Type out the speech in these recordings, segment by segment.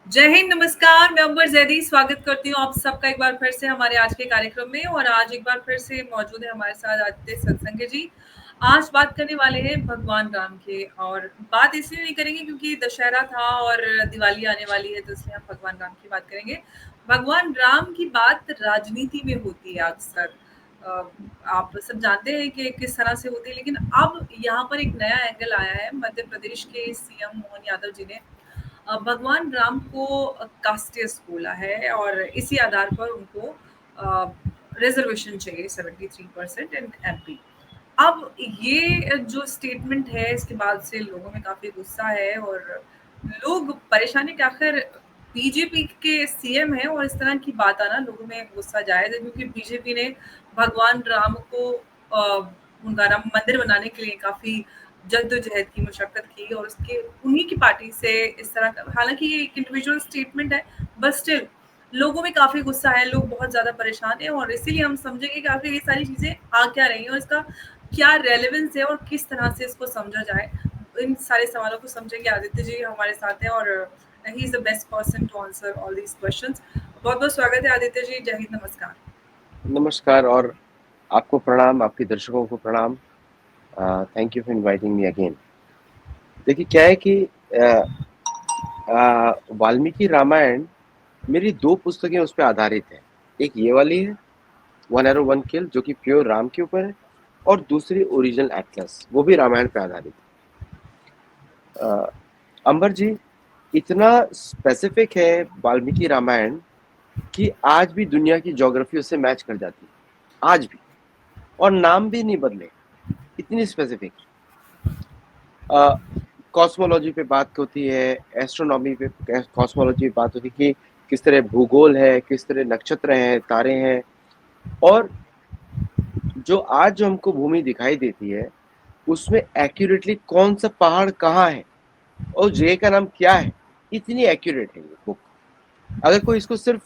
जय हिंद, नमस्कार। मैं अंबर जैदी स्वागत करती हूँ आप सबका एक बार फिर से हमारे आज के कार्यक्रम में। और आज एक बार फिर से मौजूद है हमारे साथ आदित्य सत्संग जी। आज बात करने वाले हैं भगवान राम के। और बात इसलिए नहीं करेंगे क्योंकि दशहरा था और दिवाली आने वाली है, तो इसलिए हम भगवान राम की बात करेंगे। भगवान राम की बात राजनीति में होती है अक्सर। अ, आप सब जानते हैं कि किस तरह से होती है, लेकिन अब यहाँ पर एक नया एंगल आया है। मध्य प्रदेश के सीएम मोहन यादव जी ने भगवान राम को कास्टियस बोला है और इसी आधार पर उनको रिजर्वेशन चाहिए 73% इन एमपी। अब ये जो स्टेटमेंट है, इसके बाद से लोगों में काफी गुस्सा है और लोग परेशानी के आखिर बीजेपी के सीएम है और इस तरह की बात आना लोगों में गुस्सा जायज है, क्योंकि बीजेपी ने भगवान राम को उनका राम मंदिर बनाने के लिए काफी जद्दोजहद की, मशक्कत की और उसके उन्हीं की पार्टी से इस तरह का, हालांकि ये एक इंडिविजुअल स्टेटमेंट है, बट स्टिल लोगों में काफी गुस्सा है, लोग बहुत ज्यादा परेशान है। और इसीलिए हम समझेंगे कि आखिर ये सारी चीजें आ क्या रही हैं और इसका क्या रेलेवेंस है और किस तरह से इसको समझा जाए। इन सारे सवालों को समझेंगे। आदित्य जी हमारे साथ हैं और he is the best person to answer all these questions. बहुत बहुत स्वागत है आदित्य जी। जय हिंद, नमस्कार। नमस्कार और आपको प्रणाम, आपके दर्शकों को प्रणाम। Thank you for inviting me again. देखिए क्या है कि वाल्मीकि रामायण मेरी दो पुस्तकें उस पर आधारित है। एक ये वाली है वन एरो वन किल जो कि प्योर राम के ऊपर है, और दूसरी ओरिजिनल एटलस, वो भी रामायण पे आधारित है। अंबर जी, इतना स्पेसिफिक है वाल्मीकि रामायण कि आज भी दुनिया की ज्योग्राफी उससे मैच कर जाती है, आज भी, और नाम भी नहीं बदले, इतनी स्पेसिफिक। कॉस्मोलॉजी पे बात होती है, एस्ट्रोनॉमी पे, कॉस्मोलॉजी पे बात होती है कि किस तरह भूगोल है, किस तरह नक्षत्र हैं, तारे हैं, और जो आज जो हमको भूमि दिखाई देती है उसमें एक्यूरेटली कौन सा पहाड़ कहाँ है और जगह का नाम क्या है, इतनी एक्यूरेट है ये बुक। अगर कोई इसको सिर्फ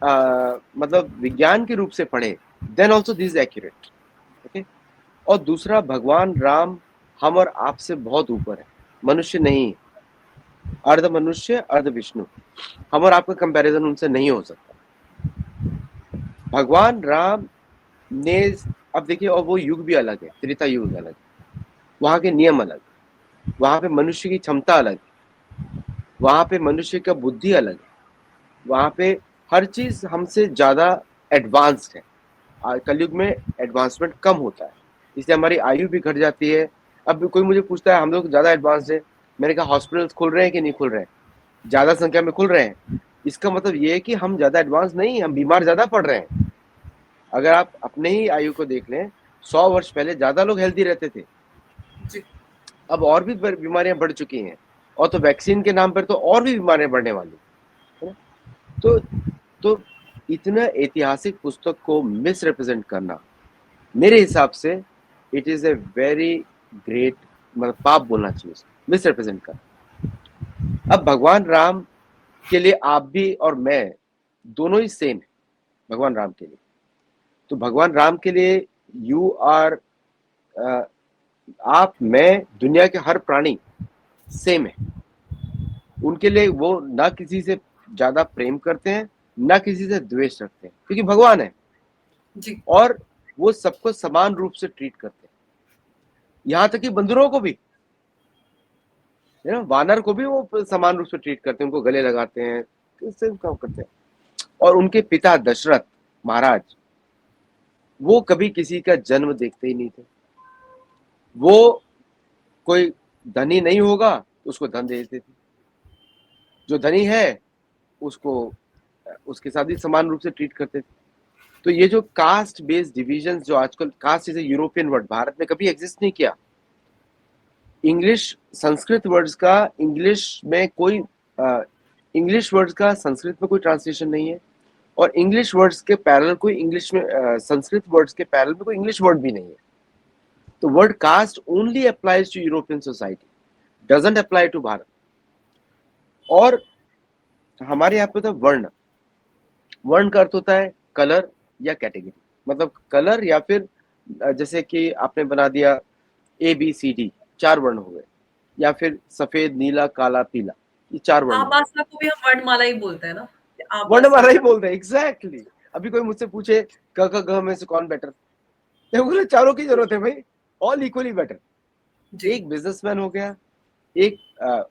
मतलब विज्ञान के रूप से पढ़े, then also this accurate. Okay. और दूसरा, भगवान राम हम और आपसे बहुत ऊपर है, मनुष्य नहीं है, अर्ध मनुष्य अर्ध विष्णु। हम और आपका कंपैरिजन उनसे नहीं हो सकता। भगवान राम ने, अब देखिए, और वो युग भी अलग है, त्रेता युग अलग है, वहां के नियम अलग, वहां पे मनुष्य की क्षमता अलग, वहां पे मनुष्य का बुद्धि अलग है, वहां पे हर चीज हमसे ज्यादा एडवांस्ड है। कलयुग में एडवांसमेंट कम होता है, इसलिए हमारी आयु भी घट जाती है। अब कोई मुझे पूछता है हम लोग ज्यादा एडवांस है, मैंने कहा हॉस्पिटल्स खुल रहे हैं कि नहीं खुल रहे हैं? ज्यादा संख्या में खुल रहे हैं, इसका मतलब ये है कि हम ज्यादा एडवांस नहीं, हम बीमार ज्यादा पड़ रहे हैं। अगर आप अपने ही आयु को देख लें, 100 वर्ष पहले ज्यादा लोग हेल्दी रहते थे, जी। अब और भी बीमारियां बढ़ चुकी हैं, और तो वैक्सीन के नाम पर तो और भी बीमारियां बढ़ने वाली है ना? तो तो इतना ऐतिहासिक पुस्तक को मिस रिप्रेजेंट करना, मेरे हिसाब से it is a very great, मतलब पाप बोलना चाहिए, मिस रिप्रेजेंट करना। अब भगवान राम के लिए आप भी और मैं दोनों ही सेम है भगवान राम के लिए। तो भगवान राम के लिए यू आर, आप, मैं, दुनिया के हर प्राणी सेम है। उनके लिए वो ना किसी से ज्यादा प्रेम करते हैं, ना किसी से द्वेष रखते हैं, क्योंकि भगवान है। जी। और वो सबको समान रूप से ट्रीट करते हैं, यहाँ तक कि बंदरों को भी, वानर को भी वो समान रूप से ट्रीट करते हैं, उनको गले लगाते हैं, इससे काम करते हैं। और उनके पिता दशरथ महाराज, वो कभी किसी का जन्म देखते ही नहीं थे। वो कोई धनी नहीं होगा तो उसको धन दे देते थे, जो धनी है उसको उसके साथ ही समान रूप से ट्रीट करते थे। तो ये जो कास्ट बेस्ड डिविजन, जो आजकल, caste is European word, Bharat में कभी एग्जिस्ट नहीं किया। इंग्लिश, संस्कृत वर्ड्स का इंग्लिश में कोई, इंग्लिश वर्ड्स का संस्कृत में कोई ट्रांसलेशन नहीं है, और इंग्लिश वर्ड्स के पैरेलल कोई इंग्लिश में, संस्कृत वर्ड्स के पैरेलल में कोई इंग्लिश वर्ड भी नहीं है। तो word caste only applies to European society, doesn't apply to Bharat. और हमारे यहाँ पे तो वर्ण, वर्ण का अर्थ होता है कलर या कैटेगरी, मतलब कलर, या फिर जैसे कि आपने बना दिया ABCD, 4 वर्ण हो गए, या फिर सफेद नीला काला पीला, ये 4 वर्ण है। आबासा को भी हम वर्णमाला ही बोलते हैं ना, वर्णमाला आबासा। ही बोल रहे हैं, एग्जैक्टली। अभी कोई मुझसे पूछे क ख ग में से कौन बेटर, मैं बोला चारों की जरूरत है भाई, ऑल इक्वली बेटर। जी। एक बिजनेसमैन हो गया, एक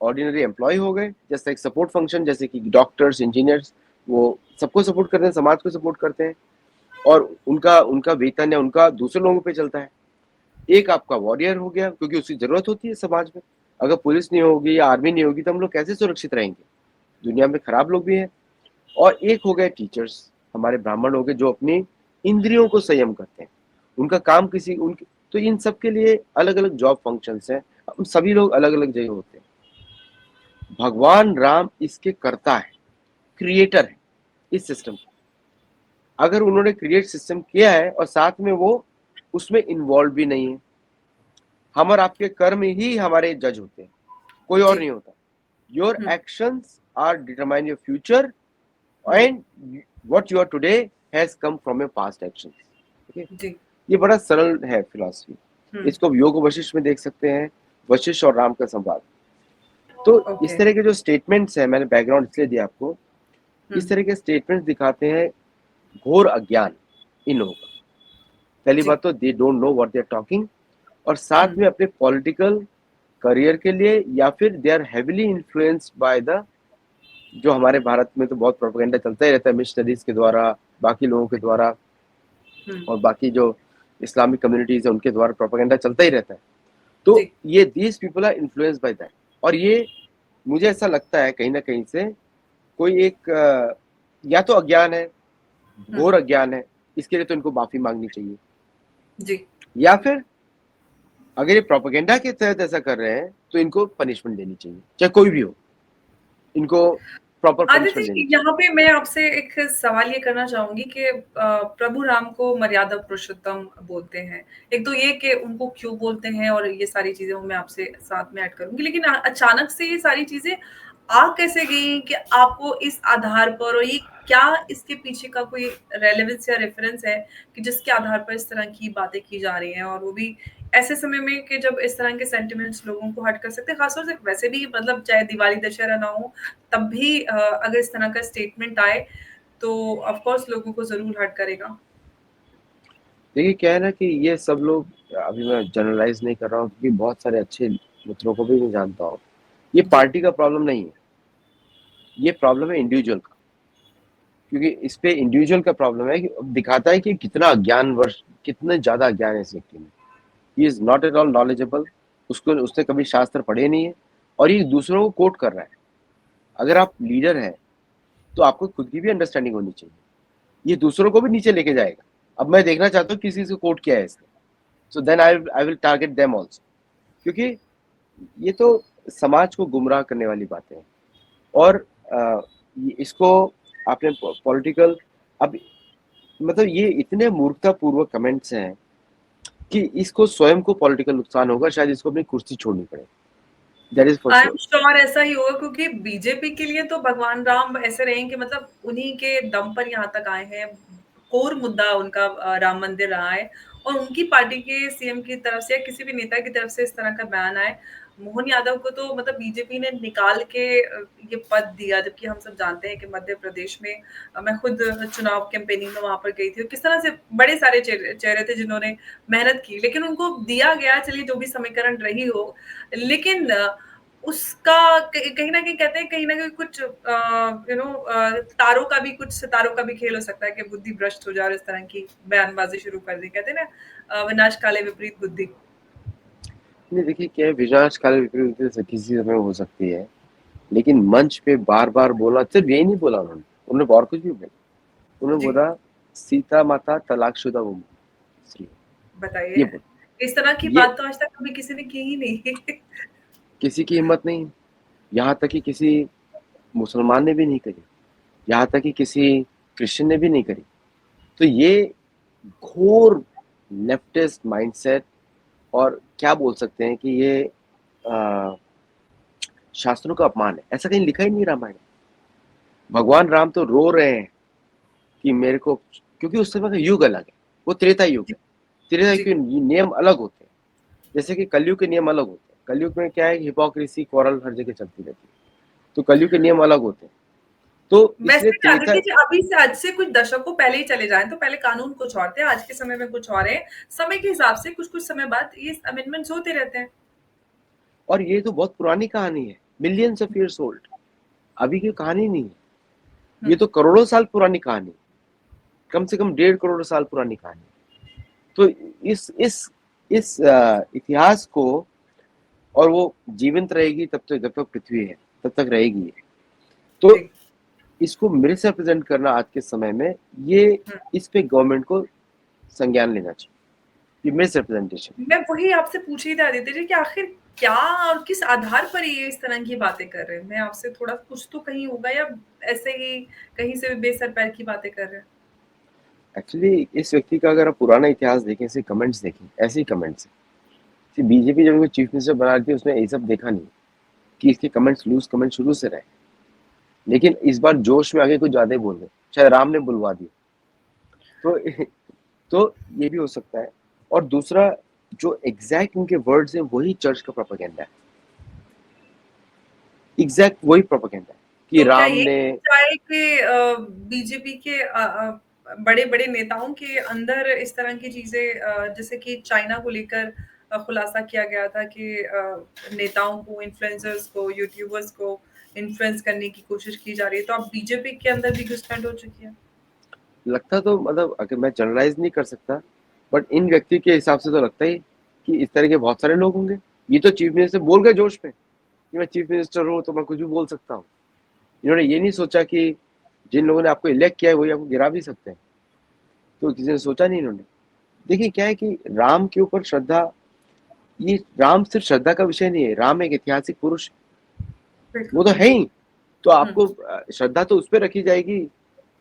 ऑर्डिनरी एम्प्लॉय हो गए, जैसे एक सपोर्ट फंक्शन, जैसे कि डॉक्टर्स, इंजीनियर्स, वो सबको सपोर्ट करते हैं, समाज को सपोर्ट करते हैं, और उनका उनका वेतन या उनका दूसरे लोगों पे चलता है। एक आपका वॉरियर हो गया, क्योंकि उसकी जरूरत होती है समाज में। अगर पुलिस नहीं होगी या आर्मी नहीं होगी तो हम लोग कैसे सुरक्षित रहेंगे, दुनिया में खराब लोग भी हैं। और एक हो गए टीचर्स, हमारे ब्राह्मण हो गए, जो अपनी इंद्रियों को संयम करते हैं, उनका काम किसी उनके, तो इन सब के लिए अलग अलग जॉब फंक्शंस हैं, हम सभी लोग अलग अलग जगह होते हैं। भगवान राम इसके कर्ता है, क्रिएटर है इस सिस्टम का। अगर उन्होंने क्रिएट सिस्टम किया है और साथ में वो उसमें इन्वॉल्व भी नहीं है, हम और आपके कर्म ही हमारे जज होते हैं, कोई और जी। नहीं होता। Your hmm. Actions are determine your future, and what you are today has come from your past actions. ठीक है, जी। ये बड़ा सरल है फिलॉसफी। हम्म। इसको योग वशिष्ठ में देख सकते हैं, वशिष्ठ और राम का संवाद। तो इस ओके। तरह के जो स्टेटमेंट्स हैं, मैंने बैकग्राउंड इसलिए दिया आपको, इस हम्म। तरह के स्टेटमेंट्स दिखाते हैं घोर अज्ञान इन लोगों का। पहली जी। बात तो they don't know what they are talking, और साथ हम्म। में अपने पॉलिटिकल करियर के लिए, या फिर they are heavily influenced by the, जो हमारे भारत में तो बहुत प्रोपेगेंडा चलता ही रहता है मिशनरीज के द्वारा, बाकी लोगों के द्वारा, हम्म। और बाकी जो इस्लामिक कम्युनिटीज है उनके द्वारा प्रोपेगेंडा चलता ही रहता है। तो जी। ये these people are influenced by that, और ये मुझे ऐसा लगता है कहीं ना कहीं से कोई एक या तो अज्ञान है, हम्म। घोर अज्ञान है, इसके लिए तो इनको माफी मांगनी चाहिए, जी। या फिर अगर ये प्रोपेगेंडा के तहत ऐसा कर रहे हैं तो इनको पनिशमेंट देनी चाहिए, चाहे कोई भी हो, इनको प्रॉपर आदित्य पनिशमेंट देनी जी, चाहिए। यहाँ पे मैं आपसे एक सवाल ये करना चाहूंगी कि प्रभु राम को मर्यादा पुरुषोत्तम बोलते हैं। एक तो ये कि उनको क्यों बोलते हैं, और ये सारी चीजें मैं आपसे साथ में ऐड करूंगी, लेकिन अचानक से ये सारी चीजें आ कैसे गई कि आपको इस आधार पर, और ये क्या इसके पीछे का कोई रेलेवेंस या रेफरेंस है कि जिसके आधार पर इस तरह की बातें की जा रही हैं, और वो भी ऐसे समय में कि जब इस तरह के सेंटिमेंट्स लोगों को हर्ट कर सकते हैं, खासतौर से वैसे भी, मतलब चाहे दिवाली दशहरा ना हो तब भी अगर इस तरह का स्टेटमेंट आए तो ऑफ कोर्स लोगों को जरूर हर्ट करेगा। देखिए क्या है ना कि ये सब लोग, अभी मैं जनरलाइज नहीं कर रहा हूँ क्योंकि बहुत सारे अच्छे मित्रों को भी मैं जानता हूँ, ये जी। पार्टी का प्रॉब्लम नहीं है, ये प्रॉब्लम है इंडिविजुअल का। क्योंकि इस पे इंडिविजुअल का प्रॉब्लम है कि दिखाता है कि कितना अज्ञान वर्ष, कितने ज्यादा अज्ञान है इस व्यक्ति में। He is not at all knowledgeable, उसको उसने कभी शास्त्र पढ़े नहीं है, और ये दूसरों को कोट कर रहा है। अगर आप लीडर हैं तो आपको खुद की भी अंडरस्टैंडिंग होनी चाहिए, ये दूसरों को भी नीचे लेके जाएगा। अब मैं देखना चाहता हूँ किसी से कोट किया है इसने, so then I will target them also, क्योंकि ये तो समाज को गुमराह करने वाली बातें हैं। और इसको आपने पॉलिटिकल, अब मतलब ये इतने मूर्खतापूर्वक कमेंट्स हैं कि इसको स्वयं को पॉलिटिकल नुकसान होगा, शायद इसको अपनी कुर्सी छोड़नी पड़े, that is for I am sure. Sure ऐसा ही होगा, क्योंकि बीजेपी के लिए तो भगवान राम ऐसे रहेंगे, मतलब उन्हीं के दम पर यहाँ तक आए हैं। कोर मुद्दा उनका राम मंदिर रहा है, और उनकी पार्टी के सीएम की तरफ से या किसी भी नेता की तरफ से इस तरह का बयान आए, मोहन यादव को तो मतलब बीजेपी ने निकाल के ये पद दिया, जबकि हम सब जानते हैं कि मध्य प्रदेश में मैं खुद चुनाव कैंपेनिंग में वहां पर गई थी, और किस तरह से बड़े सारे चेहरे थे जिन्होंने मेहनत की, लेकिन उनको दिया गया, चलिए जो भी समीकरण रही हो, लेकिन उसका कहीं ना कहीं कहते हैं, कहीं ना कहीं कुछ तारों का भी, कुछ सितारों का भी खेल हो सकता है कि बुद्धि भ्रष्ट हो जाए और इस तरह की बयानबाजी शुरू कर दी। कहते हैं ना, विनाश काले विपरीत बुद्धि। नहीं देखिए क्या है, विनाश काल विपरीत से किसी समय हो सकती है, लेकिन मंच पे बार बार बोला, सिर्फ यही नहीं बोला उन्होंने, उन्होंने और कुछ भी बोला। उन्होंने जी। बोला सीता माता तलाकशुदा वुमन, इसलिए ये बताइए, बोला। इस तरह की ये बात तो आज तक कभी किसी ने की ही नहीं। किसी की हिम्मत नहीं है, यहाँ तक कि किसी मुसलमान ने भी नहीं करी, यहाँ तक कि किसी क्रिश्चियन ने भी नहीं करी। तो ये घोर लेफ्टिस्ट माइंडसेट, और क्या बोल सकते हैं कि ये आ, शास्त्रों का अपमान है, ऐसा कहीं लिखा ही नहीं रामायण। भगवान राम तो रो रहे हैं कि मेरे को, क्योंकि उस समय का युग अलग है, वो त्रेता युग जी। है। त्रेता युग जी। के नियम अलग होते हैं, जैसे कि कलयुग के नियम अलग होते हैं। कलयुग में क्या है, हिपोक्रेसी, कॉरल हर जगह चलती रहती है। तो कलयुग के नियम अलग होते हैं। तो वैसे इसलिए मैं चाहती त्रेता थी कि अभी से आज से कुछ दशकों पहले ही चले जाएं, तो पहले कानून कुछ और थे, आज के समय में कुछ और है। समय के हिसाब से कुछ कुछ समय बाद ये अमेंडमेंट्स होते रहते हैं। और ये तो बहुत पुरानी कहानी है, मिलियंस ऑफ ईयर्स ओल्ड, अभी की कहानी नहीं है। ये हम्म। तो करोड़ों साल पुरानी कहानी, कम से कम 1.5 करोड़ साल पुरानी कहानी। तो इस इतिहास को, और वो जीवित रहेगी तब तक, जब तक पृथ्वी है तब तक रहेगी ये। तो जी। इसको मिसरिप्रेजेंट करना आज के समय में, ये हम्म। इस पे गवर्नमेंट को संज्ञान लेना चाहिए, ये मिसरिप्रेजेंटेशन। मैं वही आपसे पूछ रही थी आदित्य जी कि आखिर क्या और किस आधार पर ये इस तरह की बातें कर रहे हैं। मैं आपसे थोड़ा, कुछ तो कहीं होगा, या ऐसे ही कहीं से भी बेसर पैर की बातें कर रहे हैं। एक्चुअली इस व्यक्ति का अगर आप पुराना इतिहास देखें, इसके कमेंट्स देखें, ऐसे ही कमेंट्स है। बीजेपी जब इनको चीफ मिनिस्टर बना रही थी, उसने ये सब देखा नहीं कि इसके कमेंट्स लूज कमेंट शुरू से रहे, लेकिन इस बार जोश में आगे कुछ ज्यादा ही बोल गए, शायद राम ने बुलवा दिया। तो तो ये भी हो सकता है। और दूसरा, जो एग्जैक्ट उनके वर्ड्स हैं वही चर्च का प्रोपेगेंडा है, एग्जैक्ट वही प्रोपेगेंडा है कि तो क्या राम ये ने। चाहे कि बीजेपी के बड़े-बड़े नेताओं के अंदर इस तरह की चीज़ें, जैसे कि चाइना को लेकर खुलासा किया गया था कि नेताओं को, इन्फ्लुएंसर्स को, यूट्यूबर्स को इन्फ्लुएंस करने की कोशिश की जा रही है, तो अब बीजेपी के अंदर भी घुसपैठ हो चुकी है? लगता तो, मतलब अगर मैं जनरलाइज नहीं कर सकता, बट इन व्यक्ति के हिसाब से तो लगता ही कि इस तरह के बहुत सारे लोग होंगे। ये तो चीफ मिनिस्टर बोल गए जोश में कि मैं चीफ मिनिस्टर हूँ तो मैं कुछ भी बोल सकता हूँ। इन्होंने ये नहीं सोचा कि जिन लोगों ने आपको इलेक्ट किया है वही आपको गिरा भी सकते हैं, तो किसी ने सोचा नहीं इन्होंने। देखिए क्या है कि राम के ऊपर श्रद्धा, ये राम सिर्फ श्रद्धा का विषय नहीं है, राम एक ऐतिहासिक पुरुष है, वो बिल्कुल। तो है ही। तो हुँ। आपको श्रद्धा तो उस पर रखी जाएगी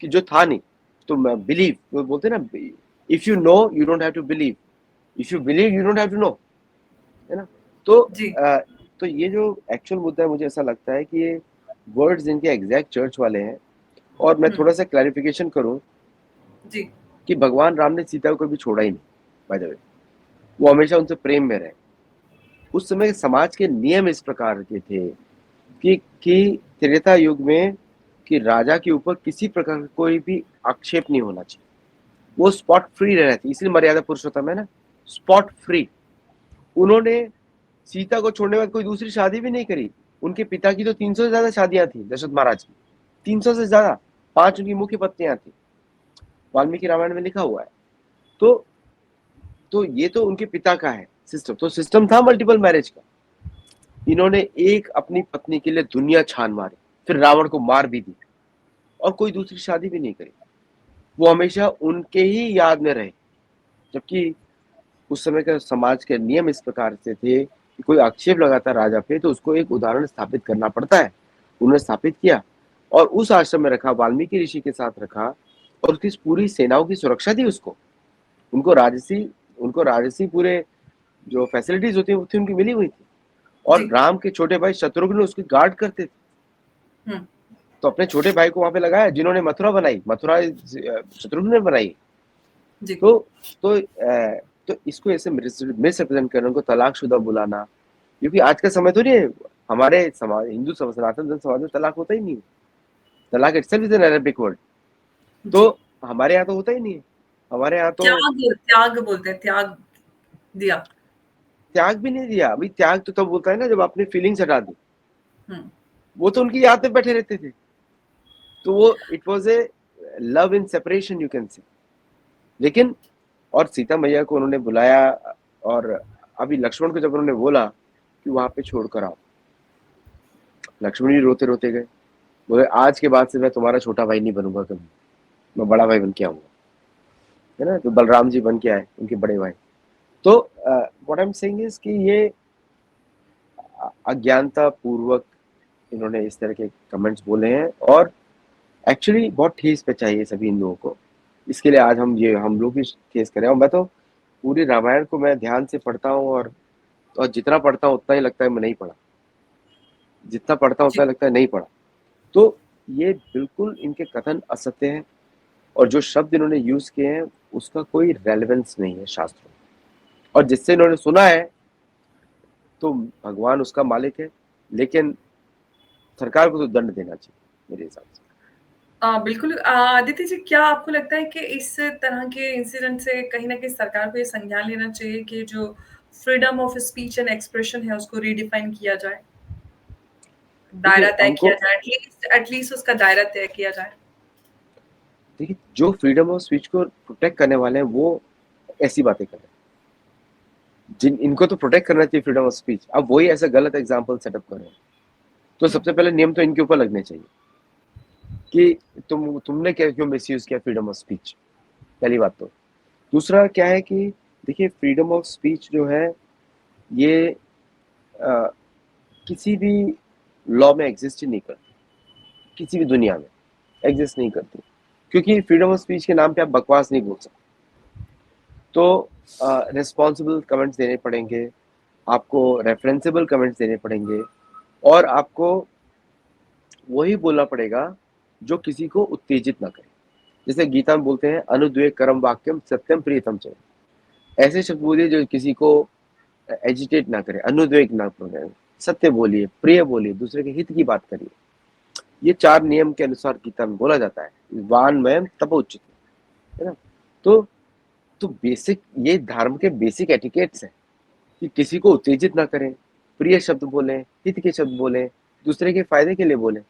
कि जो था नहीं। तो बिलीव, वो बोलते हैं ना, if you know you don't have to believe, if you believe you don't have to know, है ना। तो जी। तो ये जो एक्चुअल मुद्दा है, मुझे ऐसा लगता है कि ये वर्ड्स जिनके एग्जैक्ट चर्च वाले हैं। और मैं हुँ। थोड़ा सा क्लैरिफिकेशन करूं जी। कि भगवान राम ने सीता को कभी छोड़ा ही नहीं, बाय द वे। वो हमेशा उनसे प्रेम में रहे। उस समय समाज के नियम इस प्रकार के थे कि त्रेता युग में कि राजा के ऊपर किसी प्रकार का कोई भी आक्षेप नहीं होना चाहिए, वो स्पॉट फ्री रह रहे थे, इसलिए मर्यादा पुरुषोत्तम है ना, स्पॉट फ्री। उन्होंने सीता को छोड़ने के बाद कोई दूसरी शादी भी नहीं करी। उनके पिता की तो 300 से ज्यादा शादियां थी, दशरथ महाराज की 300 से ज्यादा, 5 उनकी मुख्य पत्नियां थी, वाल्मीकि रामायण में लिखा हुआ है। तो ये तो उनके पिता का है सिस्टम, तो सिस्टम था मल्टीपल मैरिज का। इन्होंने एक अपनी पत्नी के लिए दुनिया छान मारी, फिर रावण को मार भी दी, और कोई दूसरी शादी भी नहीं करी। वो हमेशा उनके ही याद में रहे, जबकि उस समय का समाज के नियम इस प्रकार से थे कि कोई आक्षेप लगाता राजा पे तो उसको एक उदाहरण स्थापित करना पड़ता है। उन्होंने स्थापित किया और उस आश्रम में रखा, वाल्मीकि ऋषि के साथ रखा, और उसकी पूरी सेनाओं की सुरक्षा दी उसको। उनको राजसी पूरे जो फैसिलिटीज होती है थी उनकी मिली हुई थी। और जी। राम के छोटे भाई शत्रुघ्न उसकी गार्ड करते थे। हुँ। तो अपने छोटे भाई को वहां पे लगाया, जिन्होंने मथुरा बनाई, मथुरा शत्रुघ्न ने बनाई। जी। तो तो इसको ऐसे मिसरिप्रेजेंट करना, उनको तलाकशुदा बुलाना, क्योंकि आज का समय तो नहीं है। हमारे समाज, हिंदू समाज, सनातन धर्म समाज में तलाक होता ही नहीं है। तलाक itself is an Arabic word. तो जी। हमारे यहाँ तो होता ही नहीं है। हमारे यहाँ तो त्याग बोलते हैं, त्याग दिया। त्याग भी नहीं दिया। अभी त्याग तो तब होता है ना जब आपने फीलिंग्स हटा दी। हुँ। वो तो उनकी याद में बैठे रहते थे। तो वो it was a love in separation you can say. लेकिन और सीता मैया को उन्होंने बुलाया, और अभी लक्ष्मण को जब उन्होंने बोला कि वहां पे छोड़ कर आओ, लक्ष्मण जी रोते रोते गए, बोले आज के बाद से मैं तुम्हारा छोटा भाई नहीं बनूंगा कभी, मैं बड़ा भाई बन के आऊंगा, है ना। तो बलराम जी बन के आए, उनके बड़े भाई। तो what I am saying is कि ये अज्ञानता पूर्वक इन्होंने इस तरह के कमेंट्स बोले हैं, और एक्चुअली बहुत ठेस पे चाहिए सभी इन लोगों को। इसके लिए आज हम लोग भी ठेस करें। और मैं तो पूरी रामायण को मैं ध्यान से पढ़ता हूँ, और जितना पढ़ता हूँ उतना ही लगता है मैं नहीं पढ़ा, जितना पढ़ता हूँ जी। उतना लगता है नहीं पढ़ा। तो ये बिल्कुल इनके कथन असत्य हैं, और जो शब्द इन्होंने यूज किए हैं उसका कोई रेलेवेंस नहीं है शास्त्रों में। और जिससे इन्होंने सुना है तो भगवान उसका मालिक है, लेकिन सरकार को तो दंड देना चाहिए मेरे हिसाब से। बिल्कुल आदित्य जी, क्या आपको लगता है कि इस तरह के इंसिडेंट से कहीं न कहीं सरकार को ये संज्ञान लेना चाहिए कि जो freedom of speech and expression है, उसको रीडिफाइन किया जाए? दायरा देखिए तय किया हमको जाए, एटलीस्ट उसका दायरा तय किया जाए। देखिए जो फ्रीडम ऑफ स्पीच को प्रोटेक्ट करने वाले हैं वो ऐसी बातें कर रहे हैं, जिन इनको तो प्रोटेक्ट करना चाहिए फ्रीडम ऑफ स्पीच, अब वही ऐसा गलत एग्जाम्पल सेटअप कर रहे हैं, तो हुँ, सबसे पहले नियम तो इनके ऊपर लगने चाहिए कि तुमने क्या क्यों मिसयूज किया फ्रीडम ऑफ स्पीच, पहली बात तो। दूसरा क्या है कि देखिए फ्रीडम ऑफ स्पीच जो है ये अ, किसी भी लॉ में एग्जिस्ट ही नहीं करती, किसी भी दुनिया में एग्जिस्ट नहीं करती, क्योंकि फ्रीडम ऑफ स्पीच के नाम पे आप बकवास नहीं बोल सकते। तो रिस्पॉन्सिबल कमेंट्स देने पड़ेंगे, आपको रेफरेंसेबल कमेंट्स देने पड़ेंगे, और आपको वही बोलना पड़ेगा जो किसी को उत्तेजित ना करे। जैसे गीता में बोलते हैं अनुद्वेग करम वाक्यम सत्यम प्रियतम च, ऐसे शब्द बोलिए जो किसी को एजिटेट ना करे, अनुद्वेग ना करे, सत्य बोलिए, प्रिय बोलिए, दूसरे के हित की बात करिए। ये 4 नियम के अनुसार गीता में बोला जाता है, वानमयम तपोच्चित, है ना। तो बेसिक ये धर्म के बेसिक एटिकेट्स हैं कि किसी को उत्तेजित ना करें, प्रिय शब्द बोलें, हित के शब्द बोलें, दूसरे के फायदे के लिए बोलें।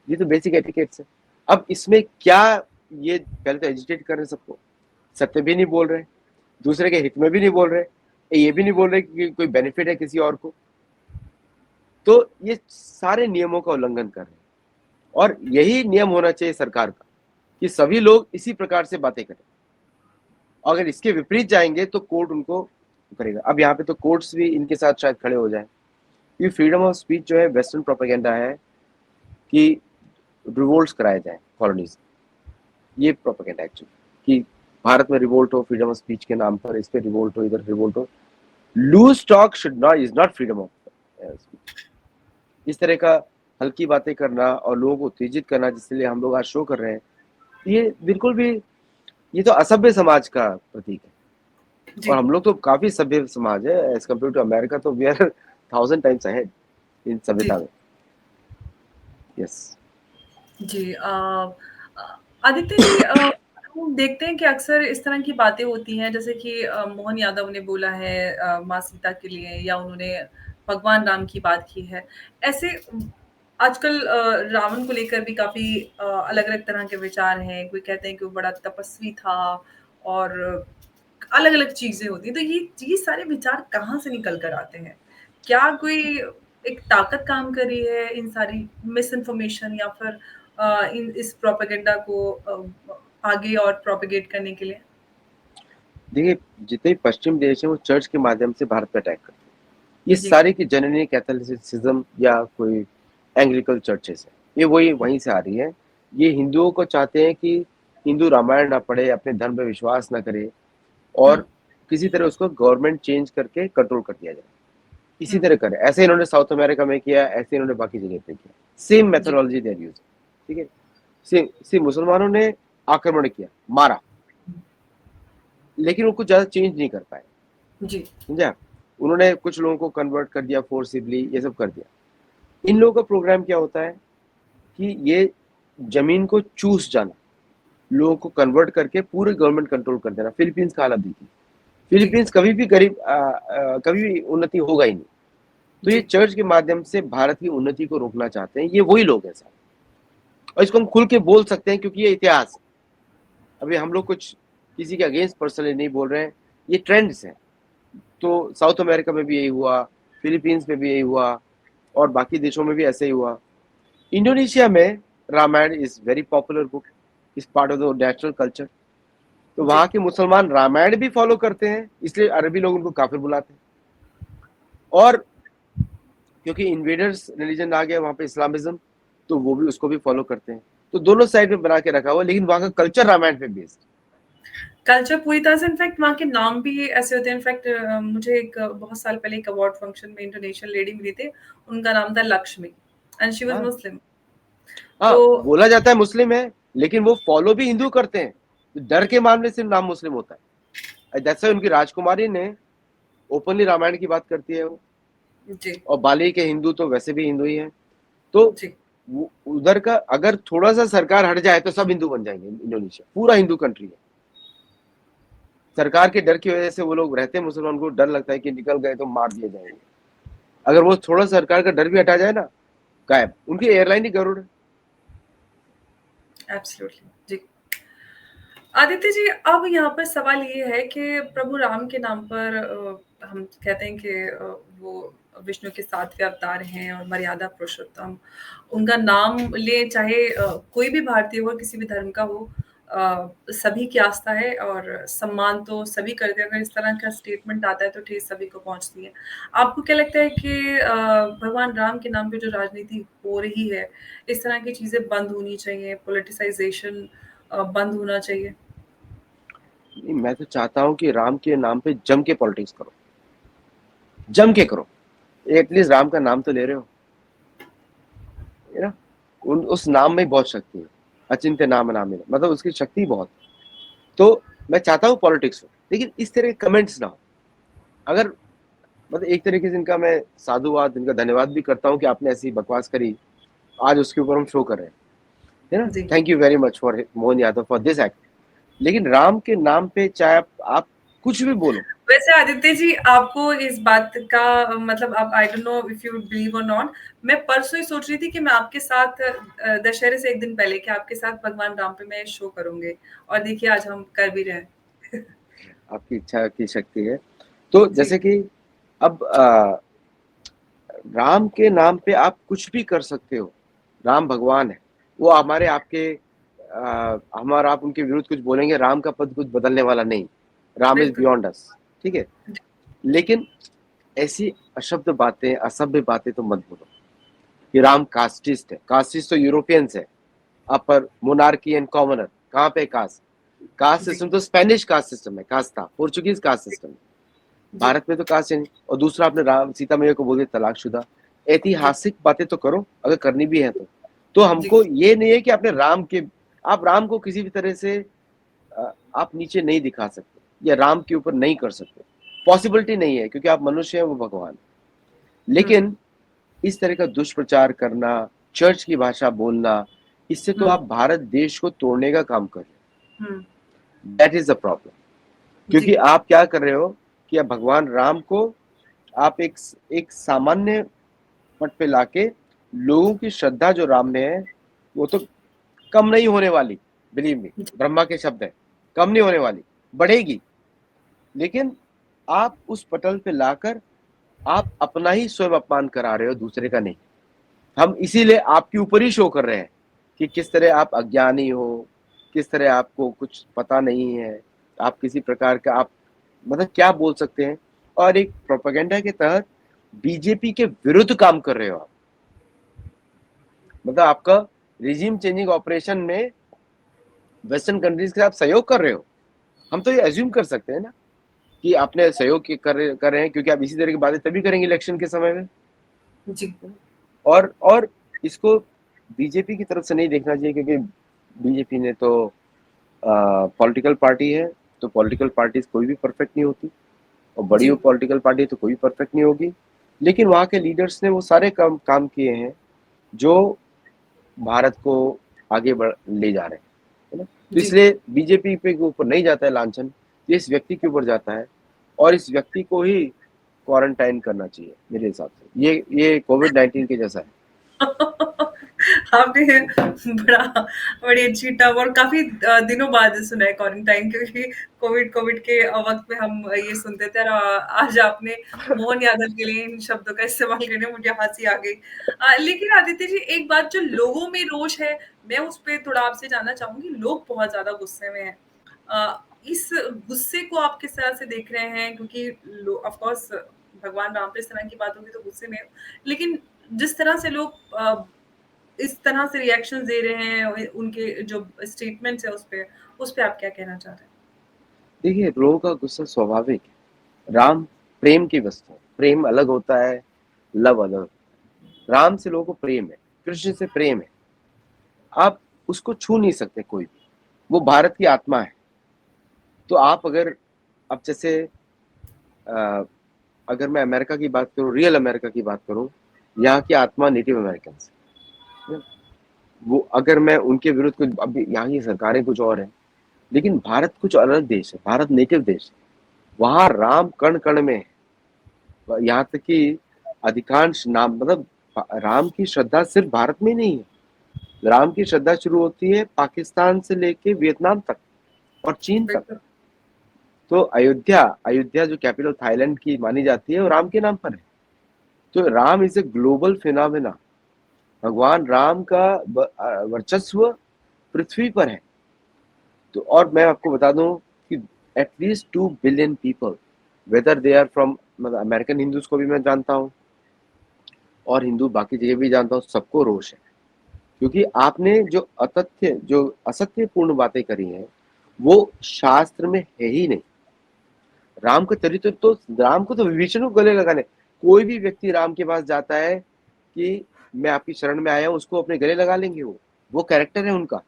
ये तो बेसिक एटिकेट्स है। अब इसमें क्या, ये पहले तो एजिटेट कर रहे हैं सबको, सत्य भी नहीं बोल रहे, दूसरे के हित में भी नहीं बोल रहे, ये भी नहीं बोल रहे कि कोई बेनिफिट है किसी और को, तो ये सारे नियमों का उल्लंघन कर रहे हैं। और यही नियम होना चाहिए सरकार का कि सभी लोग इसी प्रकार से बातें करें। अगर इसके विपरीत जाएंगे तो कोर्ट उनको करेगा। अब यहाँ पे तो कोर्ट्स भी इनके साथ शायद खड़े हो जाए, क्योंकि फ्रीडम ऑफ स्पीच जो है वेस्टर्न प्रोपेगेंडा है कि रिवोल्ट्स कराए जाए कॉलोनीज, ये प्रोपेगेंडा एक्चुअली, कि भारत में रिवोल्ट हो फ्रीडम ऑफ स्पीच के नाम पर, इस पे रिवोल्ट हो, इधर रिवोल्ट हो। Loose talk should not is not freedom of speech. इस तरह का हल्की बातें करना और लोगों को उत्तेजित करना, जिसके लिए हम लोग आज शो कर रहे हैं, ये बिल्कुल भी, ये तो असभ्य समाज का प्रतीक है। जी। और हम लोग तो काफी सभ्य समाज है एज कम्पेयर टू अमेरिका, तो we are 1000 times ahead in जी। सभ्यता में। यस। जी। आदित्य जी, हम देखते हैं कि अक्सर इस तरह की बातें होती हैं, जैसे कि मोहन यादव ने बोला है माँ सीता के लिए, या उन्होंने भगवान राम की बात की है। ऐसे आजकल रावण को लेकर भी काफ़ी अलग-अलग तरह के विचार हैं। कोई कहते हैं कि वो बड़ा तपस्वी था, और अलग-अलग चीज़ें होती हैं। तो ये सारे विचार कहाँ से निकल कर आते हैं? क्या कोई एक ताकत काम कर रही है इन सारी मिस इन्फॉर्मेशन, या फिर इन इस प्रोपेगेंडा को आगे और प्रोपेगेट करने के लिए? देखिए जितने पश्चिम देश हैं वो चर्च के माध्यम से भारत पे अटैक करते हैं। ये जी, सारी की जननी कैथोलिसिज्म या कोई एंग्लिकल चर्चेस है, ये वही वहीं से आ रही है। ये हिंदुओं को चाहते हैं कि हिंदू रामायण ना पढ़े, अपने धर्म पे विश्वास ना करे, हुँ, और किसी तरह उसको गवर्नमेंट चेंज करके कंट्रोल कर दिया जाए, इसी हुँ, तरह करे। ऐसे इन्होंने साउथ अमेरिका में किया, ऐसे इन्होंने बाकी जगह पे किया, सेम जी, मेथोडोलॉजी दे यूज। ठीक है। सेम मुसलमानों ने आक्रमण किया, मारा, लेकिन वो कुछ ज्यादा चेंज नहीं कर पाए, जी, समझा। उन्होंने कुछ लोगों को कन्वर्ट कर दिया फोर्सिबली, ये सब कर दिया। इन लोगों का प्रोग्राम क्या होता है कि ये जमीन को चूस जाना, लोगों को कन्वर्ट करके पूरे गवर्नमेंट कंट्रोल कर देना। फिलीपींस का हालत देखिए, जी, फिलीपींस कभी भी गरीब कभी भी उन्नति होगा ही नहीं। तो ये जी, चर्च के माध्यम से भारत की उन्नति को रोकना चाहते हैं, ये वही लोग हैं सारे। और इसको हम खुल के बोल सकते हैं क्योंकि ये इतिहास है। अभी हम लोग कुछ किसी के अगेंस्ट पर्सनली नहीं बोल रहे हैं, ये ट्रेंड्स हैं। तो साउथ अमेरिका में भी यही हुआ, फिलीपींस में भी यही हुआ, और बाकी देशों में भी ऐसे ही हुआ। इंडोनेशिया में Ramayana is very popular book, is part of the national culture. तो जी। वहां के मुसलमान रामायण भी फॉलो करते हैं, इसलिए अरबी लोग उनको काफिर बुलाते हैं। और क्योंकि इन्वेडर्स रिलीजन आ गया वहां पे इस्लामिज्म, तो वो भी उसको भी फॉलो करते हैं। तो दोनों साइड में बना के रखा हुआ, लेकिन वहां का कल्चर रामायण पे बेस्ड। कल्चर पूरी तरह से, इनफैक्ट वहाँ के नाम भी ऐसे होते हैं। इनफैक्ट मुझे एक बहुत साल पहले एक अवार्ड फंक्शन में इंटरनेशनल लेडी मिली थी, उनका नाम था लक्ष्मी, एंड शी वाज़ हाँ मुस्लिम। हाँ, तो बोला जाता है मुस्लिम है, लेकिन वो फॉलो भी हिंदू करते हैं। डर के मामले से नाम मुस्लिम होता है। जैसे उनकी राजकुमारी ने ओपनली रामायण की बात करती है वो, जी, और बाली के हिंदू तो वैसे भी हिंदू ही है। तो जी, वो उधर का अगर थोड़ा सा सरकार हट जाए तो सब हिंदू बन जाएंगे। इंडोनेशिया पूरा हिंदू कंट्री है। सरकार के डर की वजह से वो लोग रहते हैं मुसलमान को डर लगता है कि निकल गए तो मार दिए जाएंगे। अगर वो थोड़ा सरकार का डर भी हटा जाए ना, गायब। उनकी एयरलाइन ही गरुड़ है। एब्सोल्युटली जी। आदित्य जी, अब यहाँ पर सवाल ये है कि प्रभु राम के नाम पर हम कहते हैं कि वो विष्णु के 7वें अवतार हैं और मर्यादा पुरुषोत्तम। उनका नाम ले चाहे कोई भी भारतीय हो, किसी भी धर्म का हो, सभी की आस्था है और सम्मान तो सभी करते हैं। अगर इस तरह का स्टेटमेंट आता है तो ठेस सभी को पहुँचती है। आपको क्या लगता है कि भगवान राम के नाम पे जो राजनीति हो रही है, इस तरह की चीज़ें बंद होनी चाहिए, पॉलिटिसाइज़ेशन बंद होना चाहिए? मैं तो चाहता हूँ कि राम के नाम पे जम के पॉलिटिक्स करो, जम के करो। एटलीस्ट राम का नाम तो ले रहे हो, है ना। उस नाम में बहुत शक्ति है। अचिंत्य नाम नाम है, मतलब उसकी शक्ति बहुत। तो मैं चाहता हूँ पॉलिटिक्स हो, लेकिन इस तरह के कमेंट्स ना हो। अगर मतलब एक तरीके से इनका मैं साधुवाद, इनका धन्यवाद भी करता हूँ कि आपने ऐसी बकवास करी, आज उसके ऊपर हम शो कर रहे हैं, है ना। जी। Thank you very much for Mohan Yadav for this act. लेकिन राम के नाम पे चाहे आप कुछ भी बोलो। वैसे आदित्य जी, आपको इस बात का मतलब आप आई don't know if you believe और नॉट, मैं परसों ही सोच रही थी कि मैं आपके साथ दशहरे से एक दिन पहले कि आपके साथ भगवान राम पे मैं शो करूंगी और देखिए आज हम कर भी रहे हैं। आपकी इच्छा की शक्ति है। तो जी। जैसे कि अब राम के नाम पे आप कुछ भी कर सकते हो। राम भगवान है, वो हमारे आपके हमारा आप उनके विरुद्ध कुछ बोलेंगे, राम का पद कुछ बदलने वाला नहीं। राम इज बिल्कुल। बियॉन्ड अस, ठीक है। लेकिन ऐसी अशब्द बातें, असभ्य बातें तो मत बोलो कि राम कास्टिस्ट है। कास्टिस्ट तो यूरोपियंस है, अपर मोनार्की एंड कॉमनर। कहाँ पे कास्ट? कास्ट जी। सिस्टम तो स्पेनिश कास्ट सिस्टम है, कास्ट था पोर्चुगीज कास्ट सिस्टम। जी। भारत में तो कास्ट है नहीं। और दूसरा, आपने राम सीता मैया को बोल दिया तलाकशुदा। जी। ऐतिहासिक बातें तो करो अगर करनी भी है तो जी। हमको ये नहीं है कि आपने राम के, आप राम को किसी भी तरह से आप नीचे नहीं दिखा सकते या राम के ऊपर नहीं कर सकते। पॉसिबिलिटी नहीं है, क्योंकि आप मनुष्य हैं, वो भगवान। हम्म। लेकिन इस तरह का दुष्प्रचार करना, चर्च की भाषा बोलना, इससे तो हम्म। आप भारत देश को तोड़ने का काम कर रहे हम्म। हो। That is the problem. जी। क्योंकि आप क्या कर रहे हो कि आप भगवान राम को आप एक सामान्य पट पे लाके लोगों की श्रद्धा जो राम में है वो तो कम नहीं होने वाली। बिलीव मी, जी। ब्रह्मा के शब्द है, कम नहीं होने वाली, बढ़ेगी। लेकिन आप उस पटल पे लाकर आप अपना ही स्वयं अपमान करा रहे हो, दूसरे का नहीं। हम इसीलिए आपके ऊपर ही शो कर रहे हैं कि किस तरह आप अज्ञानी हो, किस तरह आपको कुछ पता नहीं है, आप किसी प्रकार का आप मतलब क्या बोल सकते हैं। और एक प्रोपेगेंडा के तहत बीजेपी के विरुद्ध काम कर रहे हो आप। मतलब आपका रिजीम चेंजिंग ऑपरेशन में वेस्टर्न कंट्रीज के साथ सहयोग कर रहे हो। हम तो ये एज्यूम कर सकते हैं ना कि आपने सहयोग कर रहे हैं, क्योंकि आप इसी तरह की बातें तभी करेंगे इलेक्शन के समय में। जी। और इसको बीजेपी की तरफ से नहीं देखना चाहिए, क्योंकि बीजेपी ने तो पॉलिटिकल पार्टी है, तो पॉलिटिकल पार्टीज कोई भी परफेक्ट नहीं होती, और बड़ी जी। पॉलिटिकल पार्टी तो कोई परफेक्ट नहीं होगी। लेकिन वहाँ के लीडर्स ने वो सारे काम किए हैं जो भारत को आगे बढ़ ले जा रहे हैं, है ना। तो जी। इसलिए बीजेपी पे के ऊपर नहीं जाता है लांछन, ये इस व्यक्ति के ऊपर जाता है। और इस व्यक्ति को ही क्वारंटाइन करना चाहिए मेरे हिसाब से। ये कोविड-19 के जैसा है। आपने बड़ा बड़ी अच्छी टर्म और काफी दिनों बाद सुना है क्वारंटाइन, क्योंकि कोविड कोविड के वक्त में हम ये सुनते थे और आज आपने मोहन यादव के लिए इन शब्दों का इस्तेमाल करने मुझे हंसी आ गई। लेकिन आदित्य जी, एक बात जो लोगों में रोष है, मैं उस पर थोड़ा आपसे जानना चाहूंगी। लोग बहुत ज्यादा गुस्से में हैं। इस गुस्से को आप किस तरह से देख रहे हैं? क्योंकि ऑफ कोर्स भगवान राम पे इस तरह की बात होगी तो गुस्से में, लेकिन जिस तरह से लोग इस तरह से रिएक्शंस दे रहे हैं, उनके जो स्टेटमेंट्स है उस पे आप क्या कहना चाह रहे हैं? देखिए, लोगों का गुस्सा स्वाभाविक है। राम प्रेम की वस्तु है। प्रेम अलग होता है, लव अलग। राम से लोगों को प्रेम है, कृष्ण से प्रेम है। आप उसको छू नहीं सकते कोई भी। वो भारत की आत्मा है। तो आप अगर, अब जैसे अ, अगर मैं अमेरिका की बात करूं, रियल अमेरिका की बात करूं, यहाँ की आत्मा नेटिव अमेरिकन है। वो अगर मैं उनके विरुद्ध कुछ, अभी यहाँ की सरकारें कुछ और है, लेकिन भारत कुछ अलग देश है, भारत नेटिव देश है। वहाँ राम कण कण में है। यहाँ तक कि अधिकांश नाम मतलब राम की श्रद्धा सिर्फ भारत में ही नहीं है। राम की श्रद्धा शुरू होती है पाकिस्तान से लेके वियतनाम तक और चीन तक। बिल्कुल। तो अयोध्या अयोध्या जो कैपिटल थाईलैंड की मानी जाती है वो राम के नाम पर है। तो Ram is a global phenomena. भगवान राम का वर्चस्व पृथ्वी पर है। तो और मैं आपको बता दूं कि at least 2 billion people, whether they are from, मतलब अमेरिकन हिंदूज को भी मैं जानता हूँ और हिंदू बाकी जगह भी जानता हूँ, सबको रोष है। क्योंकि आपने जो असत्यपूर्ण बातें करी हैं वो शास्त्र में है ही नहीं। राम का चरित्र तो, राम को तो विभीषण को गले लगाने, कोई भी व्यक्ति राम के पास जाता है कि मैं आपकी शरण में आया हूं, उसको अपने गले लगा लेंगे। वो कैरेक्टर है उनका,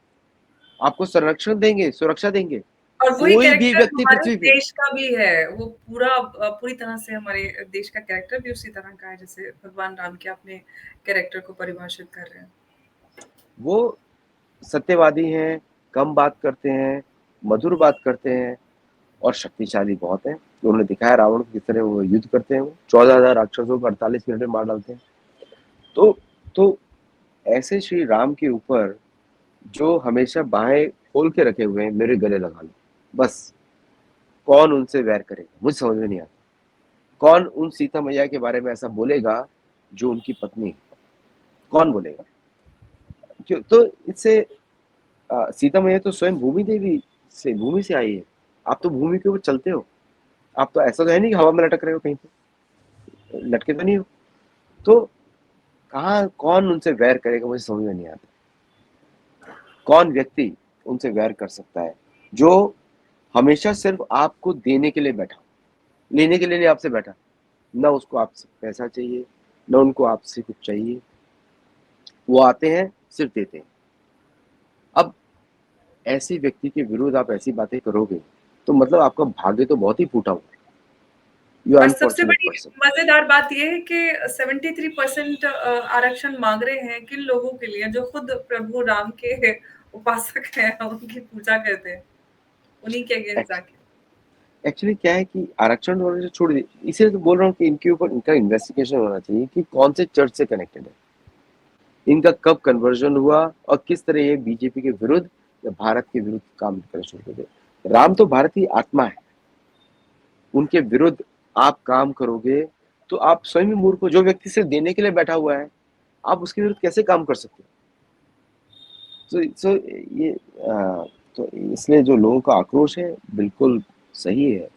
आपको संरक्षण देंगे, सुरक्षा देंगे। और वही कोई भी कैरेक्टर व्यक्ति हमारे पृथ्वी पे, देश का भी है, वो पूरी तरह से हमारे देश का कैरेक्टर भी उसी तरह का है जैसे भगवान राम के अपने कैरेक्टर को परिभाषित कर रहे हैं। वो सत्यवादी हैं, कम बात करते हैं, मधुर बात करते हैं और शक्तिशाली बहुत हैं। उन्होंने दिखाया रावण को किस तरह वो युद्ध करते हैं। वो 14,000 राक्षसों को 48 मिनट में मार डालते हैं। तो तो ऐसे श्री राम के ऊपर जो हमेशा बाहें खोल के रखे हुए हैं, मेरे गले लगा लो बस। कौन उनसे वैर करेगा, मुझे समझ में नहीं आता। कौन उन सीता मैया के बारे में ऐसा बोलेगा जो उनकी पत्नी है? कौन बोलेगा? क्यों? तो इससे सीता मैया तो स्वयं भूमि से आई है। आप तो भूमि के ऊपर चलते हो। आप तो ऐसा तो है नहीं कि हवा में लटक रहे हो, कहीं पे लटके तो नहीं हो। तो कहाँ कौन उनसे वैर करेगा, मुझे समझ में नहीं आता। कौन व्यक्ति उनसे वैर कर सकता है जो हमेशा सिर्फ आपको देने के लिए बैठा, लेने के लिए नहीं आपसे बैठा। ना उसको आपसे पैसा चाहिए, ना उनको आपसे कुछ चाहिए। वो आते हैं, सिर्फ देते हैं। अब ऐसे व्यक्ति के विरुद्ध आप ऐसी बातें करोगे तो मतलब आपका भाग्य तो बहुत ही फूटा हुआ है। यू आर और सबसे अनफॉर्चुनेट बड़ी पर्सन। मजेदार बात ये है कि 73% आरक्षण मांग रहे हैं किन लोगों के लिए जो खुद प्रभु राम के उपासक हैं, उनकी पूजा करते हैं, उन्हीं के अगेंस्ट जाके। एक्चुअली क्या है कि आरक्षण वगैरह छोड़ दी, इसीलिए तो बोल रहा हूँ कि इनके ऊपर इनका इन्वेस्टिगेशन होना चाहिए कि कौन से चर्च से कनेक्टेड है, इनका कब कन्वर्जन हुआ और किस तरह ये बीजेपी के विरुद्ध या भारत के विरुद्ध काम करना शुरू कर दे। राम तो भारत की आत्मा है, उनके विरुद्ध आप काम करोगे तो आप स्वयं ही मूर्ख हो। जो व्यक्ति सिर्फ देने के लिए बैठा हुआ है, आप उसके विरुद्ध कैसे काम कर सकते हो? तो ये तो इसलिए जो लोगों का आक्रोश है बिल्कुल सही है।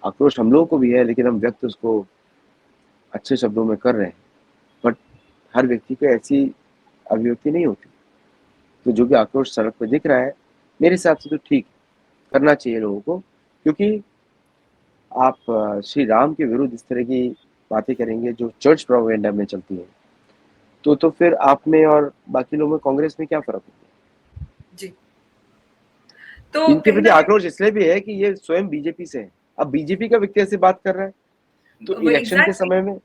आक्रोश हम लोगों को भी है, लेकिन हम व्यक्त उसको अच्छे शब्दों में कर रहे हैं। बट हर व्यक्ति को ऐसी अभिव्यक्ति नहीं होती। तो जो भी आक्रोश सड़क पर दिख रहा है, मेरे हिसाब से तो ठीक करना चाहिए लोगों को। क्योंकि आप श्री राम के विरुद्ध इस तरह की बातें करेंगे जो चर्च प्रोपेगेंडा में चलती है, तो फिर आप में और बाकी लोगों में, कांग्रेस में क्या फर्क होता है? जी। तो इनके कहीं प्रति ना आक्रोश इसलिए भी है कि ये स्वयं बीजेपी से है। अब बीजेपी का व्यक्ति ऐसे बात कर रहा है तो कहीं इलेक्शन के एग्जैक्टली। समय में,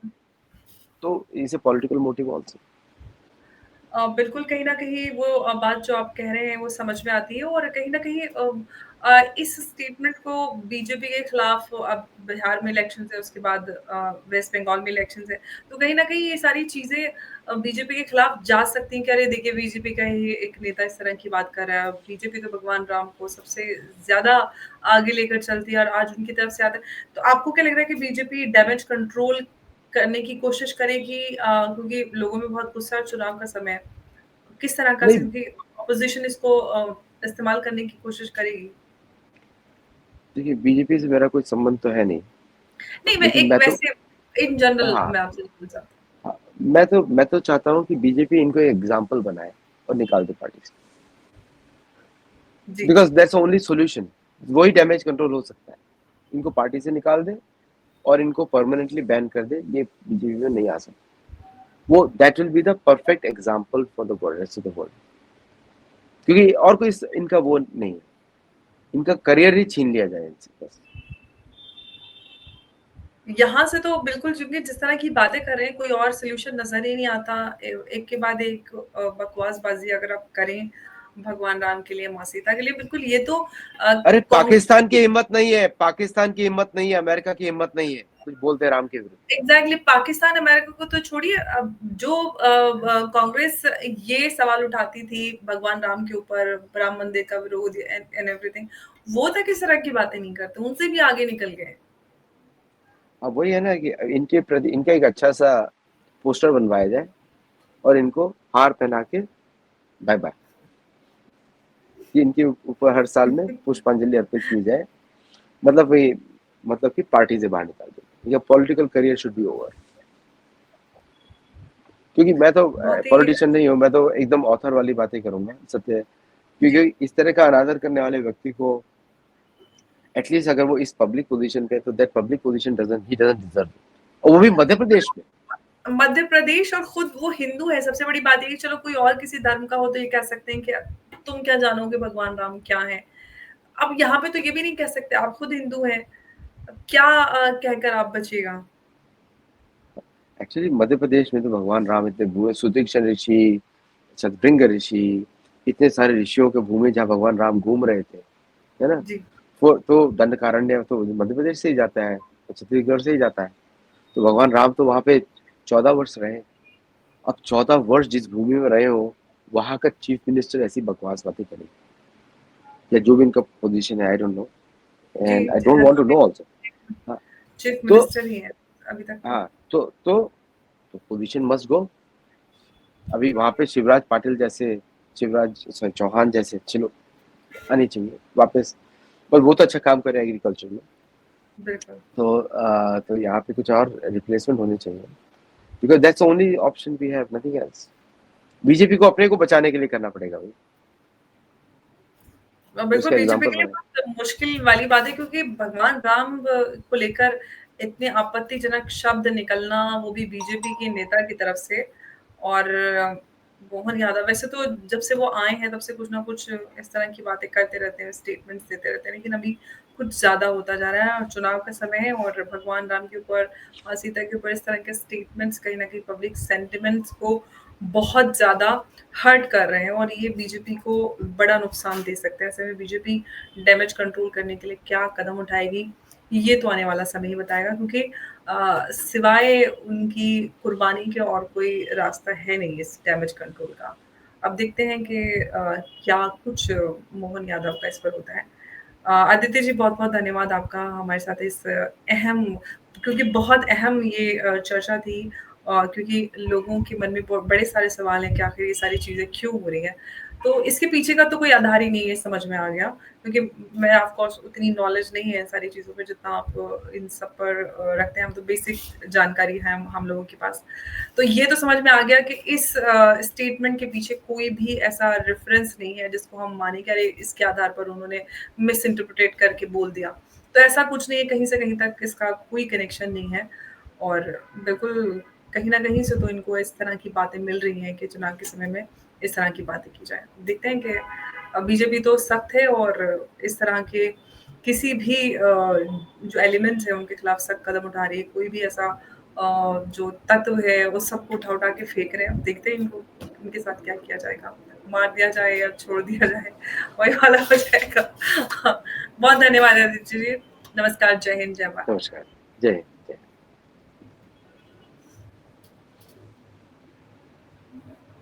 तो इसे पॉलिटिकल मोटिव ऑल्सो। बिल्कुल, कहीं न कहीं वो बात जो आप कह रहे हैं वो समझ में आती है और कहीं न कहीं इस स्टेटमेंट को बीजेपी के खिलाफ अब बिहार में इलेक्शंस है, उसके बाद वेस्ट बंगाल में इलेक्शंस है, तो कहीं न कहीं ये सारी चीज़ें बीजेपी के खिलाफ जा सकती हैं कि अरे देखिए बीजेपी का ही एक नेता इस तरह की बात कर रहा है। बीजेपी तो भगवान राम को सबसे ज़्यादा आगे लेकर चलती है और आज उनकी तरफ से आता है। तो आपको क्या लग रहा है कि बीजेपी डैमेज कंट्रोल करने की कोशिश करेगी क्योंकि लोगों में बहुत गुस्सा है, चुनाव का समय है। किस तरह का नहीं, क्योंकि ऑपोज़िशन इसको इस्तेमाल करने की कोशिश करेगी। देखिए बीजेपी से मेरा कोई संबंध तो है नहीं, नहीं, मैं लेकिन एक वैसे इन जनरल हाँ मैं आपसे जानना चाहती हूँ। हाँ, मैं तो चाहता हूँ कि बीजेपी इनको एक एग्जाम्पल बनाए और निकाल दे पार्टी से। जी, बिकॉज दैट्स ओनली सोल्यूशन। वही डैमेज कंट्रोल हो सकता है। इनको पार्टी से निकाल दे और इनको परमानेंटली बैन कर दे, ये बीजेपी में नहीं आ सकता। वो that will be the perfect example for the world, rest of the world. क्योंकि और कोई इनका वो नहीं है, इनका करियर ही छीन लिया जाए इनसे बस। यहाँ से तो बिल्कुल, क्योंकि जिस तरह की बातें कर रहे हैं कोई और सॉल्यूशन नज़र ही नहीं आता। एक के बाद एक बकवासबाज़ी अगर आप करें भगवान राम के लिए, माँ सीता के लिए, बिल्कुल ये तो अरे कांग्रेस पाकिस्तान की हिम्मत नहीं है, पाकिस्तान की हिम्मत नहीं है, अमेरिका की हिम्मत नहीं है कुछ बोलते राम के विरुद्ध। एग्जैक्टली, पाकिस्तान अमेरिका को तो छोड़िए, अब जो कांग्रेस ये सवाल उठाती थी भगवान राम के ऊपर, राम मंदिर का विरोध एंड एवरीथिंग, वो तक इस तरह की बातें नहीं करते, उनसे भी आगे निकल गए। अब वही है ना कि इनके प्रति इनका एक अच्छा सा पोस्टर बनवाया जाए और इनको हार पहना के बाय बाय, कि इनके ऊपर हर साल में पुष्पांजलि अर्पित की जाए, मतलब वही, मतलब कि पार्टी से बाहर निकाल दो, या political career should be over. क्योंकि मैं तो बहुत ही पॉलिटिशियन नहीं हूँ, मैं तो एकदम ऑथर वाली बातें करूंगा सत्य है। जी, क्योंकि इस तरह का अनादर करने वाले व्यक्ति को एटलीस्ट अगर वो इस पब्लिक पोजीशन पे, तो that public position doesn't he doesn't deserve, और वो भी मध्य प्रदेश में। मध्य प्रदेश, और खुद वो हिंदू है। सबसे बड़ी बात ये कि चलो कोई और किसी धर्म का हो तो ये कह सकते हैं कि तुम क्या जानोगे भगवान राम क्या है। अब यहाँ पे तो ये भी नहीं कह सकते, आप खुद हिंदू हैं, क्या कहकर आप बचिएगा। एक्चुअली मध्य प्रदेश में तो भगवान राम इतने भूमि सुदीक्षण ऋषि, शतभृंग ऋषि, इतने सारे ऋषियों के भूमि जहाँ भगवान राम घूम रहे थे, है ना। जी, वो तो दंडकारण्य तो मध्य प्रदेश से ही जाता है, तो छत्तीसगढ़ से ही जाता है। तो भगवान राम तो वहां पे 14 वर्ष रहे। अब 14 वर्ष जिस भूमि में रहे हो, वहां का चीफ मिनिस्टर ऐसी बकवास बातें करे, या जो भी इनका पोजीशन है, आई डोंट नो जी, एंड आई जी, don't want to know also. हाँ, चीफ तो मिनिस्टर ही है अभी तक तो। हाँ तो पोजीशन मस्ट गो। अभी वहां पे शिवराज पाटिल जैसे, शिवराज चौहान जैसे अच्छे लोग आने चाहिए वापस, पर वो तो अच्छा काम कर रहे हैं एग्रीकल्चर में। बिल्कुल। तो यहाँ पे कुछ और रिप्लेसमेंट होने चाहिए, because that's only option we have, nothing else. BJP को अपने को बचाने के लिए करना पड़ेगा भाई, बिल्कुल, उसका बीजेपी एग्जाम्पल के लिए बने। बहुत मुश्किल वाली बात है, क्योंकि भगवान राम को लेकर इतने आपत्तिजनक शब्द निकलना, वो भी बीजेपी के नेता की तरफ से। और मोहन यादव वैसे तो जब से वो आए हैं तब से कुछ ना कुछ इस तरह की बातें करते रहते हैं, स्टेटमेंट्स देते रहते हैं, लेकिन अभी कुछ ज़्यादा होता जा रहा है और चुनाव का समय है, और भगवान राम के ऊपर, सीता के ऊपर इस तरह के स्टेटमेंट्स कहीं न कहीं पब्लिक सेंटिमेंट्स को बहुत ज़्यादा हर्ट कर रहे हैं, और ये बीजेपी को बड़ा नुकसान दे सकते हैं। ऐसे में बीजेपी डैमेज कंट्रोल करने के लिए क्या कदम उठाएगी, ये तो आने वाला समय ही बताएगा, क्योंकि सिवाय उनकी कुर्बानी के और कोई रास्ता है नहीं इस डैमेज कंट्रोल का। अब देखते हैं कि क्या कुछ मोहन यादव का इस पर होता है। आदित्य जी, बहुत-बहुत धन्यवाद आपका हमारे साथ इस अहम, क्योंकि बहुत अहम ये चर्चा थी, क्योंकि लोगों के मन में बड़े सारे सवाल हैं कि आखिर ये सारी चीज़ें क्यों हो रही हैं। तो इसके पीछे का तो कोई आधार ही नहीं है, समझ में आ गया, क्योंकि मैं ऑफ कोर्स उतनी नॉलेज नहीं है इन सारी चीज़ों पे जितना आप इन सब पर रखते हैं। हम तो बेसिक जानकारी है हम लोगों के पास। तो ये तो समझ में आ गया कि इस स्टेटमेंट के पीछे कोई भी ऐसा रेफरेंस नहीं है जिसको हम माने कि अरे इसके आधार पर उन्होंने मिस इंटरप्रेट करके बोल दिया। तो ऐसा कुछ नहीं है, कहीं से कहीं तक इसका कोई कनेक्शन नहीं है। और बिल्कुल कहीं न कहीं से तो इनको इस तरह की बातें मिल रही हैं कि चुनाव के समय में इस तरह की बातें की जाएँ। देखते हैं कि बीजेपी तो सख्त है, और इस तरह के किसी भी जो एलिमेंट्स हैं उनके खिलाफ सख्त कदम उठा रही है। कोई भी ऐसा जो तत्व है वो सबको उठा-उठा के फेंक रहे हैं। अब देखते हैं इनको, इनके साथ क्या किया जाएगा। मार दिया जाए या छोड़ दिया जाए, वही वाला हो जाएगा। हाँ, बहुत धन्यवाद आदित्य जी। नमस्कार, जय हिंद, जय भारत। नमस्कार, जय हिंद।